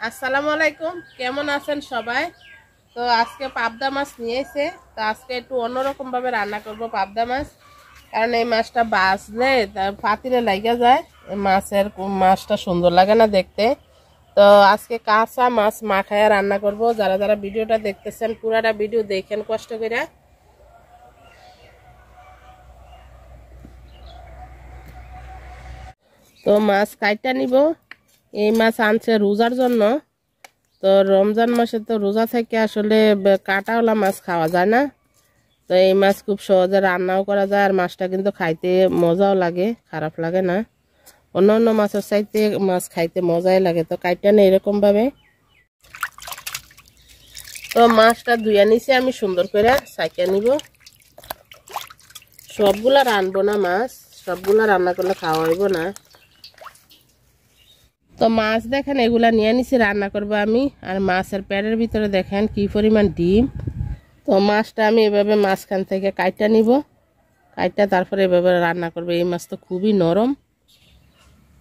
আসসালামু আলাইকুম, কেমন আছেন সবাই? তো আজকে পাবদা মাছ নিয়ে এসে তো আজকে একটু অন্যরকম ভাবে রান্না করব পাবদা মাছ। কারণ এই মাছটা বাছলে পাতিলে লাগা যায়, মাছটা সুন্দর লাগে না দেখতে। তো আজকে কাঁচা মাছ মাখায়া রান্না করব। যারা যারা ভিডিওটা দেখতেছেন পুরাটা ভিডিও দেখেন কষ্ট করে। তো মাছ কাইটা নিব। এই মাছ আনছে রোজার জন্য। তো রমজান মাসে তো রোজা থেকে আসলে কাঁটাওয়ালা মাছ খাওয়া যায় না। তো এই মাছ খুব সহজে রান্নাও করা যায়, আর মাছটা কিন্তু খাইতে মজাও লাগে, খারাপ লাগে না। অন্য অন্য মাছের চাইতে মাছ খাইতে মজাই লাগে। তো কাইটা নেই এরকম ভাবে। তো মাছটা ধুয়ে নিছি আমি সুন্দর করে সাইকে নিব। সবগুলা রানবো না, মাছ সবগুলা রান্না করলে খাওয়া হইব না। তো মাছ দেখেন এগুলা নিয়ে নিছি রান্না করবো আমি। আর মাছের পেটের ভিতরে দেখেন কি পরিমাণ ডিম। তো মাছটা আমি এভাবে মাঝখান থেকে কাইটা নিব, কাইটা তারপরে এভাবে রান্না করবো। এই মাছ তো খুবই নরম।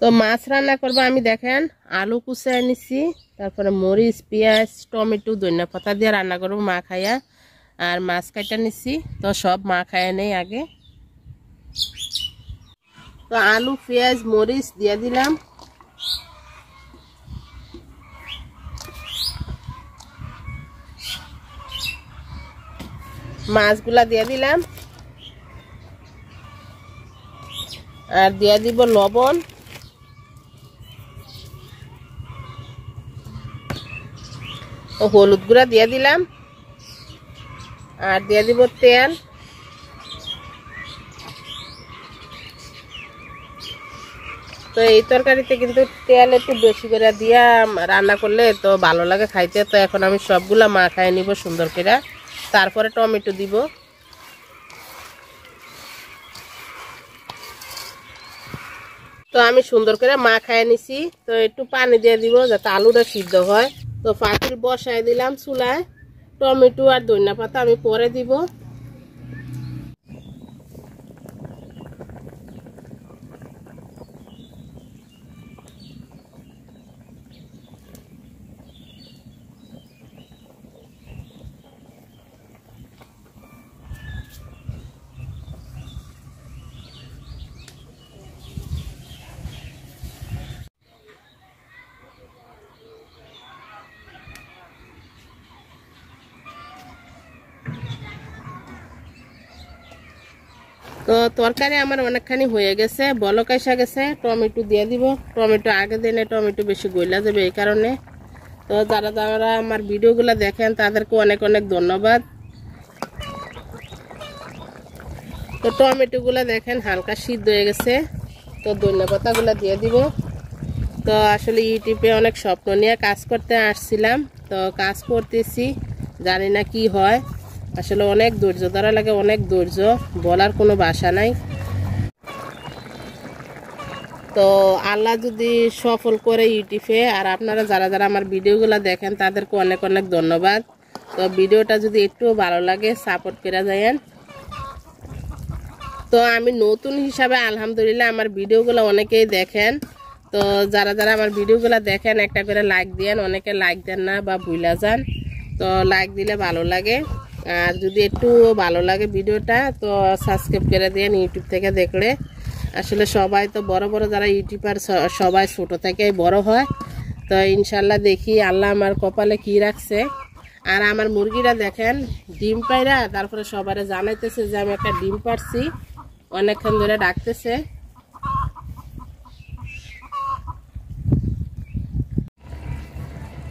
তো মাছ রান্না করবো আমি দেখেন আলু কুচায় নিছি, তারপরে মরিচ পেঁয়াজ টমেটো ধনিয়া পাতা দিয়ে রান্না করবো মা খাইয়া। আর মাছ কাইটা নিছি, তো সব মা খাইয়া নেই আগে। তো আলু পেঁয়াজ মরিচ দিয়ে দিলাম। মাছগুলা দিয়ে দিলাম, আর দিয়ে দিব লবণ, ও হলুদ গুঁড়া দিয়ে দিলাম, আর দিয়ে দিব তেল। তো এই তরকারিতে কিন্তু তেল একটু বেশি করে দিয়া রান্না করলে তো ভালো লাগে খাইতে। তো এখন আমি সবগুলা মাখায় নিব সুন্দর করে, তারপরে টমেটো দিব। তো আমি সুন্দর করে মাখায় নিছি। তো একটু পানি দিয়ে দিব যাতে আলুটা সিদ্ধ হয়। তো পাতিল বসায় দিলাম চুলায়। টমেটো আর ধনিয়া পাতা আমি পরে দিব। তো তরকারি আমার অনেকখানি হয়ে গেছে, বলক এসে গেছে। টমেটো দিয়ে দিব। টমেটো আগে দিলে টমেটো বেশি গইলা যাবে এই কারণে। তো যারা যারা আমার ভিডিওগুলো দেখেন তাদেরকে অনেক অনেক ধন্যবাদ। তো টমেটোগুলো দেখেন হালকা সিদ্ধ হয়ে গেছে। তো ধনিয়া পাতাগুলো দিয়ে দিব। তো আসলে ইউটিউবে অনেক স্বপ্ন নিয়ে কাজ করতে আসছিলাম, তো কাজ করতেছি, জানি না কি হয়। আসলে অনেক ধৈর্য ধরা লাগে, অনেক ধৈর্য, বলার কোনো ভাষা নাই। তো আল্লাহ যদি সফল করে ইউটিউবে, আর আপনারা যারা যারা আমার ভিডিওগুলো দেখেন তাদেরকে অনেক অনেক ধন্যবাদ। তো ভিডিওটা যদি একটু ভালো লাগে সাপোর্ট করে যায়েন। তো আমি নতুন হিসাবে আলহামদুলিল্লাহ আমার ভিডিওগুলো অনেকেই দেখেন। তো যারা যারা আমার ভিডিওগুলো দেখেন একটা করে লাইক দেন। অনেকে লাইক দেন না বা ভুলা যান, তো লাইক দিলে ভালো লাগে। আর যদি একটু ভালো লাগে ভিডিওটা তো সাবস্ক্রাইব করে দেন ইউটিউব থেকে দেখলে। আসলে সবাই তো বড় বড় যারা ইউটিউবার সবাই ছোট থেকেই বড় হয়। তো ইনশাল্লাহ দেখি আল্লাহ আমার কপালে কি রাখছে। আর আমার মুরগিরা দেখেন ডিম পাইরা তারপরে সবাই জানাইতেছে যে আমি একটা ডিম পারছি, অনেকক্ষণ ধরে ডাকতেছে।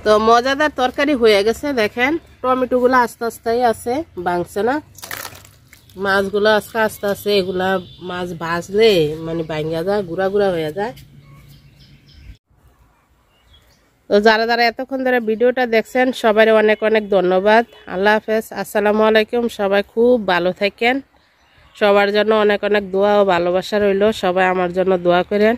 তো মজাদার তরকারি হয়ে গেছে দেখেন। টমেটোগুলো আস্তে আস্তে আছে, ভাঙছে না। মাছগুলো আস্তে আস্তে আছে, এগুলা মাছ ভাজলে মানে ভাঙা যায়, গুঁড়া গুঁড়া হয়ে যায়। তো যারা যারা এতক্ষণ ধরে ভিডিওটা দেখছেন সবাই অনেক অনেক ধন্যবাদ। আল্লাহ হাফেজ, আসসালামু আলাইকুম। সবাই খুব ভালো থাকেন। সবার জন্য অনেক অনেক দোয়া ও ভালোবাসা রইল। সবাই আমার জন্য দোয়া করেন।